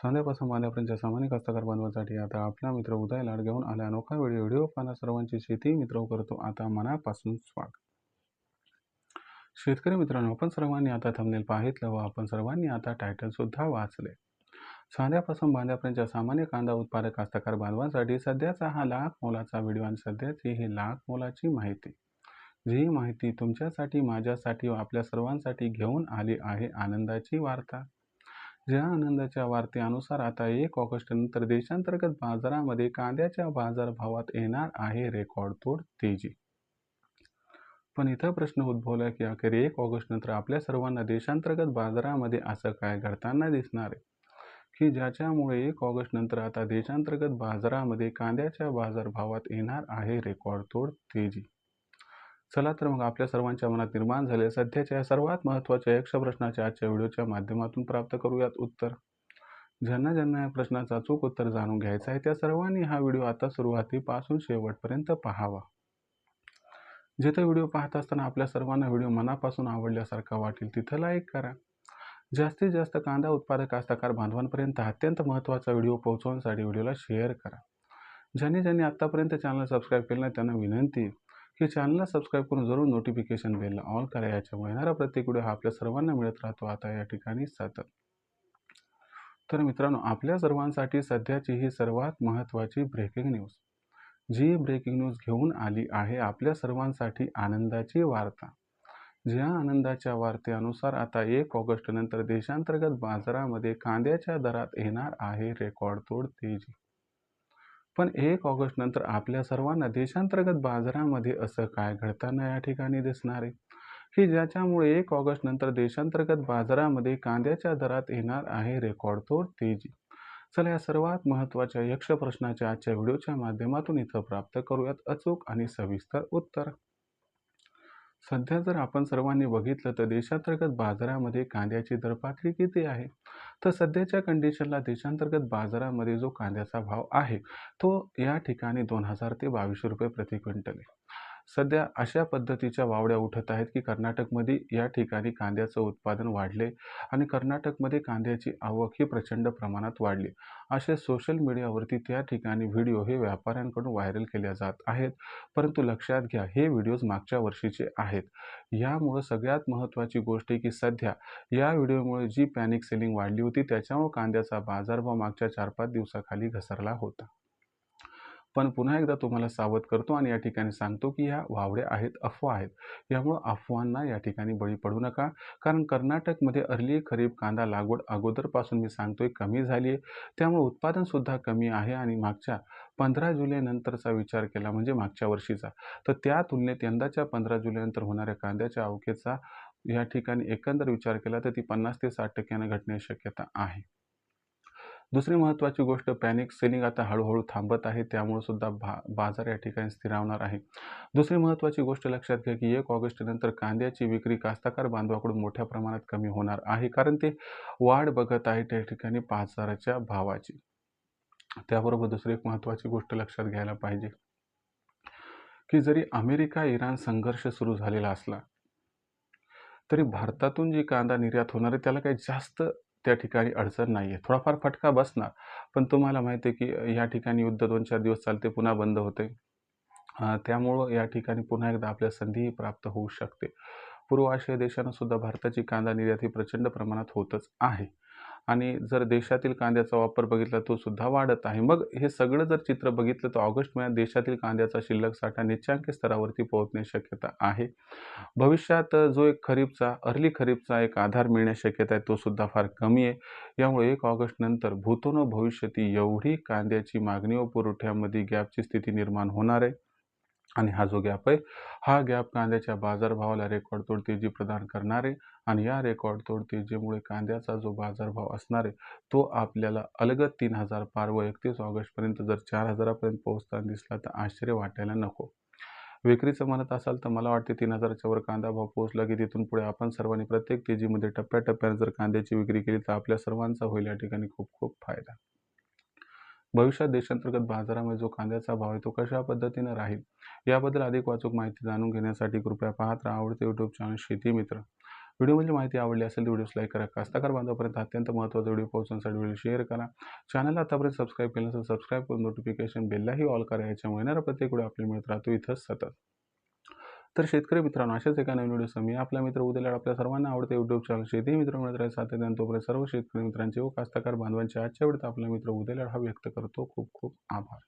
सांध्यापासून बांध्यापर्यंतच्या सामान्य कास्तकार बांधवांसाठी आता आपला मित्र उदय लाड घेऊन आला अनोखा व्हिडिओ पाहणा सर्वांची शेती मित्र करतो आता मनापासून स्वागत. शेतकरी मित्रांनो, आपण सर्वांनी आता थंबनेल पाहितलं व आपण सर्वांनी आता टायटल सुद्धा वाचले. सांध्यापासून बांध्यापर्यंतच्या सामान्य कांदा उत्पादक कास्तकार बांधवांसाठी सध्याचा हा लाख मोलाचा व्हिडिओ आणि सध्याची ही लाख मोलाची माहिती. जी माहिती तुमच्यासाठी, माझ्यासाठी व आपल्या सर्वांसाठी घेऊन आली आहे आनंदाची वार्ता. ज्या आनंदाच्या वार्तेनुसार आता 1 ऑगस्ट नंतर देशांतर्गत बाजारामध्ये कांद्याच्या बाजारभावात येणार आहे रेकॉर्डतोड तेजी. पण इथं प्रश्न उद्भवला की अखेर 1 ऑगस्ट नंतर आपल्या सर्वांना देशांतर्गत बाजारामध्ये असं काय घडताना दिसणार आहे की ज्याच्यामुळे 1 ऑगस्ट नंतर आता देशांतर्गत बाजारामध्ये कांद्याच्या बाजारभावात येणार आहे रेकॉर्डतोड तेजी. चला तर मग आपल्या सर्वांच्या मनात निर्माण झालेल्या सध्याच्या सर्वात महत्त्वाच्या यक्ष प्रश्नाच्या आजच्या व्हिडिओच्या माध्यमातून प्राप्त करूयात उत्तर. ज्यांना ज्यांना या प्रश्नाचं अचूक उत्तर जाणून घ्यायचं आहे त्या सर्वांनी हा व्हिडिओ आता सुरुवातीपासून शेवटपर्यंत पाहावा. जिथे व्हिडिओ पाहत असताना आपल्या सर्वांना व्हिडिओ मनापासून आवडल्यासारखा वाटेल तिथं लाईक करा. जास्तीत जास्त कांदा उत्पादक कास्तकार बांधवांपर्यंत अत्यंत महत्त्वाचा व्हिडिओ पोहोचवण्यासाठी व्हिडिओला शेअर करा. ज्यांनी आत्तापर्यंत चॅनल सबस्क्राईब केलं नाही त्यांना विनंती की चॅनलला सबस्क्राईब करून जरूर नोटिफिकेशन बेलला ऑन करा. याच्यामुळे येणारा प्रत्येक व्हिडिओ हा आपल्या सर्वांना मिळत राहतो आता या ठिकाणी सतत. तर मित्रांनो, आपल्या सर्वांसाठी सध्याची ही सर्वात महत्त्वाची ब्रेकिंग न्यूज. जी ब्रेकिंग न्यूज घेऊन आली आहे आपल्या सर्वांसाठी आनंदाची वार्ता. ज्या आनंदाच्या वार्तेनुसार आता 1 ऑगस्ट नंतर देशांतर्गत बाजारामध्ये कांद्याच्या दरात येणार आहे रेकॉर्डतोड तेजी. पण 1 ऑगस्ट नंतर आपल्या सर्वांना देशांतर्गत बाजारामध्ये असं काय घडताना या ठिकाणी दिसणार आहे की ज्याच्यामुळे 1 ऑगस्ट नंतर देशांतर्गत बाजारामध्ये कांद्याच्या दरात येणार आहे रेकॉर्डतोड तेजी. चला या सर्वात महत्त्वाच्या यक्ष प्रश्नाच्या आजच्या व्हिडिओच्या माध्यमातून इथं प्राप्त करूयात अचूक आणि सविस्तर उत्तर. सध्या जर आपण सर्वांनी बघितलं तर देशांतर्गत बाजारामध्ये कांद्याची दरपातळी किती आहे, तर सध्याच्या कंडिशनला देशांतर्गत बाजारामध्ये जो कांद्याचा भाव आहे तो या ठिकाणी 2000 ते 2200 रुपये प्रति क्विंटल आहे. सध्या अशा पद्धतीच्या वावड्या उठत आहेत की कर्नाटकमध्ये या ठिकाणी कांद्याचं उत्पादन वाढले आणि कर्नाटकमध्ये कांद्याची आवक ही प्रचंड प्रमाणात वाढली. असे सोशल मीडियावरती त्या ठिकाणी व्हिडिओ हे व्यापाऱ्यांकडून व्हायरल केले जात आहेत. परंतु लक्षात घ्या, हे व्हिडिओज मागच्या वर्षीचे आहेत. यामुळं सगळ्यात महत्त्वाची गोष्ट आहे की सध्या या व्हिडिओमुळे जी पॅनिक सेलिंग वाढली होती त्याच्यामुळे कांद्याचा बाजारभाव मागच्या 4-5 दिवसाखाली घसरला होता. पण पुन्हा एकदा तुम्हाला सावध करतो आणि या ठिकाणी सांगतो की ह्या वावड्या आहेत, अफवा आहेत. यामुळं अफवांना या ठिकाणी बळी पडू नका. कारण कर्नाटकमध्ये अर्ली खरीप कांदा लागवड अगोदरपासून मी सांगतोय कमी झाली आहे. त्यामुळे उत्पादनसुद्धा कमी आहे आणि मागच्या 15 जुलै नंतरचा विचार केला म्हणजे मागच्या वर्षीचा, तर त्या तुलनेत यंदाच्या 15 जुलैनंतर होणाऱ्या कांद्याच्या अवकेचा या ठिकाणी एकंदर विचार केला तर ती 50 ते 60% घटण्याची शक्यता आहे. दुसरी महत्त्वाची गोष्ट, पॅनिक सेलिंग आता हळूहळू थांबत आहे. त्यामुळे सुद्धा बाजार या ठिकाणी स्थिरावणार आहे. दुसरी महत्त्वाची गोष्ट लक्षात घ्या की 1 ऑगस्ट नंतर कांद्याची विक्री कास्तकार बांधवाकडून मोठ्या प्रमाणात कमी होणार आहे. कारण ते वाढ बघत आहे त्या ठिकाणी 5000च्या भावाची. त्याबरोबर दुसरी एक महत्त्वाची गोष्ट लक्षात घ्यायला पाहिजे की जरी अमेरिका इराण संघर्ष सुरू झालेला असला तरी भारतातून जी कांदा निर्यात होणार आहे त्याला काही जास्त त्या ठिकाणी अडचण नाही आहे. थोडाफार फटका बसणार, पण तुम्हाला माहिती आहे की या ठिकाणी युद्ध 2-4 दिवस चालते, पुन्हा बंद होते. त्यामुळं या ठिकाणी पुन्हा एकदा आपल्या संधीही प्राप्त होऊ शकते. पूर्व आशिया देशांना सुद्धा भारताची कांदा निर्यात ही प्रचंड प्रमाणात होतच आहे आणि जर देशातील कांद्याचा वापर बघितला तो सुद्धा वाढत आहे. मग हे सगळं जर चित्र बघितलं तर ऑगस्ट महिन्यात देशातील कांद्याचा शिल्लक साठा निच्चांकी स्तरावरती पोहोचण्याची शक्यता आहे. भविष्यात जो एक अर्ली खरीपचा एक आधार मिळण्याची शक्यता आहे तो सुद्धा फार कमी आहे. यामुळे 1 ऑगस्ट नंतर भूतो भविष्यती एवढी कांद्याची मागणी व पुरवठ्यामध्ये गॅपची स्थिती निर्माण होणार आहे आणि हा जो गॅप आहे हा गॅप कांद्याच्या बाजारभावाला रेकॉर्डतोड तेजी प्रदान करणार आहे आणि या रेकॉर्डतोड तेजीमुळे कांद्याचा जो बाजारभाव असणार आहे तो आपल्याला अलगद 3000 पार व 31 ऑगस्टपर्यंत जर 4000पर्यंत पोहोचताना दिसला तर आश्चर्य वाटायला नको. विक्रीचं म्हणत असाल तर मला वाटते 3000च्या वर कांदा भाव पोहोचला की तिथून पुढे आपण सर्वांनी प्रत्येक तेजीमध्ये टप्प्याटप्प्याने जर कांद्याची विक्री केली तर आपल्या सर्वांचा होईल या ठिकाणी खूप खूप फायदा. भविष्यात देशांतर्गत बाजारामध्ये जो कांद्याचा भाव आहे तो कशा पद्धतीने राहील याबद्दल अधिक वाचूक माहिती जाणून घेण्यासाठी कृपया पाहत राहा आवडते यूट्यूब चॅनल शेती मित्र. व्हिडिओमधली माहिती आवडली असेल तर व्हिडिओस लाईक करा. कास्तकार बांधवापर्यंत अत्यंत महत्त्वाचा व्हिडिओ पोहोचवण्यासाठी व्हिडिओ शेअर करा. चॅनलला आतापर्यंत सबस्क्राईब केलं नसेल सबस्क्राईब करून नोटिफिकेशन बेललाही ऑल करा. याच्यामुळे येणारा प्रत्येक व्हिडिओ आपल्याला मिळत राहतो इथंच सतत. तर शेतकरी मित्रांनो, अशाच एका नवीन व्हिडिओसह मी आपला मित्र उद्या आपल्या सर्वांना आवडते यूट्यूब चॅनल शेती मित्र मिळत राहील सातत्याने. तोपर्यंत सर्व शेतकरी मित्रांचे व कास्तकार बांधवांचे आजच्या वेळेत आपला मित्र उद्या हा व्यक्त करतो. खूप खूप आभार.